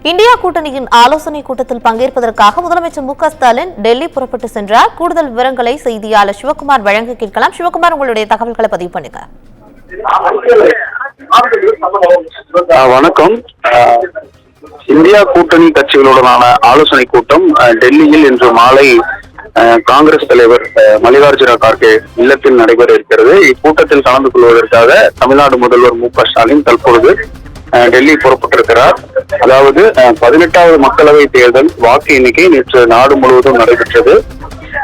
India கூட்டணியின் ஆலோசனை கூட்டத்தில் பங்கேற்பதற்காக முதலமைச்சர் மு.க.ஸ்டாலின் டெல்லி புறப்பட்டு சென்றார். கூடுதல் விவரங்களை செய்தியாளர் சிவகுமார் வழங்க கேட்கலாம். சிவகுமார், உங்களுடைய தகவல்களை பதிவு பண்ணுங்க. வணக்கம். இந்தியா கூட்டணி கட்சிகளுடனான ஆலோசனை கூட்டம் டெல்லியில் இன்று மாலை காங்கிரஸ் தலைவர் மல்லிகார்ஜுன கார்கே இல்லத்தில் நடைபெற இருக்கிறது. இக்கூட்டத்தில் கலந்து கொள்வதற்காக தமிழ்நாடு முதல்வர் மு.க.ஸ்டாலின் தற்பொழுது டெல்லி புறப்பட்டிருக்கிறார். அதாவது 18வது மக்களவை தேர்தல் வாக்கு எண்ணிக்கை நேற்று நாடு முழுவதும் நடைபெற்றது.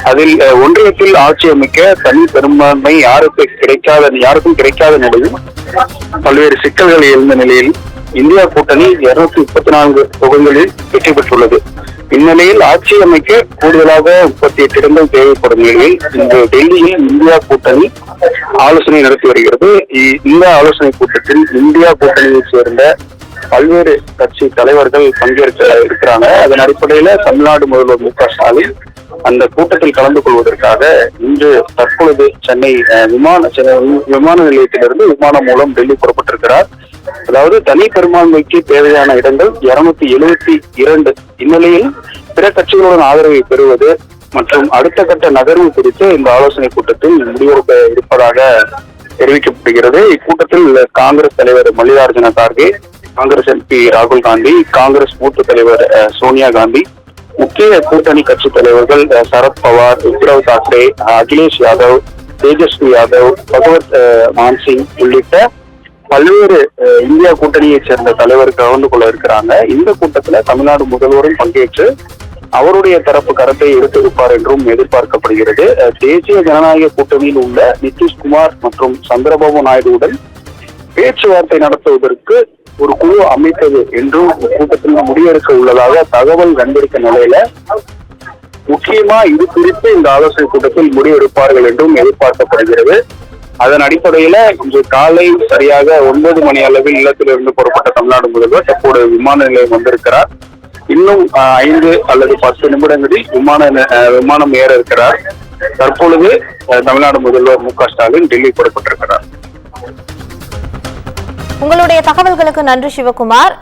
அதில் ஒன்றியத்தில் ஆட்சி அமைக்க தனி பெரும்பான்மை யாருக்கும் கிடைக்காத நிலையில் பல்வேறு சிக்கல்கள் எழுந்த நிலையில் இந்தியா கூட்டணி 234 தொகுதிகளில் வெற்றி பெற்றுள்ளது. இந்நிலையில் ஆட்சி அமைக்க கூடுதலாக 38 இடங்கள் தேவைப்படும் நிலையில் இன்று டெல்லியில் இந்தியா கூட்டணி ஆலோசனை நடத்தி வருகிறது. இந்த ஆலோசனை கூட்டத்தில் இந்தியா கூட்டணியை சேர்ந்த பல்வேறு கட்சி தலைவர்கள் பங்கேற்க இருக்கிறாங்க. அதன் அடிப்படையில தமிழ்நாடு முதல்வர் மு.க.ஸ்டாலின் அந்த கூட்டத்தில் கலந்து கொள்வதற்காக இன்று தற்பொழுது சென்னை விமான நிலையத்திலிருந்து விமானம் மூலம் டெல்லி புறப்பட்டிருக்கிறார். அதாவது தனி பெரும்பான்மைக்கு தேவையான இடங்கள் 272. இந்நிலையில் பிற கட்சிகளுடன் ஆதரவை பெறுவது மற்றும் அடுத்த கட்ட நகர்வு குறித்து இந்த ஆலோசனை கூட்டத்தில் முடிவெடுக்க இருப்பதாக தெரிவிக்கப்படுகிறது. இக்கூட்டத்தில் காங்கிரஸ் தலைவர் மல்லிகார்ஜுன கார்கே, காங்கிரஸ் எம்பி ராகுல் காந்தி, காங்கிரஸ் மூத்த தலைவர் சோனியா காந்தி, முக்கிய கூட்டணி கட்சி தலைவர்கள் சரத்பவார், உத்தவ் தாக்கரே, அகிலேஷ் யாதவ், தேஜஸ்வி யாதவ், பகவத் மான்சிங் உள்ளிட்ட பல்வேறு இந்தியா கூட்டணியை சேர்ந்த தலைவர்கள் கலந்து கொள்ள இருக்கிறாங்க. இந்த கூட்டத்துல தமிழ்நாடு முதல்வரும் பங்கேற்று அவருடைய தரப்பு கருத்தை எடுத்திருப்பார் என்றும் எதிர்பார்க்கப்படுகிறது. தேசிய ஜனநாயக கூட்டணியில் உள்ள நிதிஷ்குமார் மற்றும் சந்திரபாபு நாயுடுவுடன் பேச்சுவார்த்தை நடத்துவதற்கு ஒரு குழு அமைத்தது என்றும் கூட்டத்தில் முடிவெடுக்க உள்ளதாக தகவல் கண்டிருக்க நிலையில முக்கியமா இது குறித்து இந்த ஆலோசனை கூட்டத்தில் முடிவெடுப்பார்கள் என்றும் எதிர்பார்க்கப்படுகிறது. அதன் அடிப்படையில இன்று காலை சரியாக 9 மணி அளவில் இல்லத்திலிருந்து புறப்பட்ட தமிழ்நாடு முதல்வர் தற்போது விமான நிலையம் வந்திருக்கிறார். இன்னும் 5 அல்லது 10 நிமிடங்களில் விமானம் ஏற இருக்கிறார். தற்பொழுது தமிழ்நாடு முதல்வர் மு.க.ஸ்டாலின் டெல்லி புறப்பட்டிருக்கிறார். உங்களுடைய தகவல்களுக்கு நன்றி சிவகுமார்.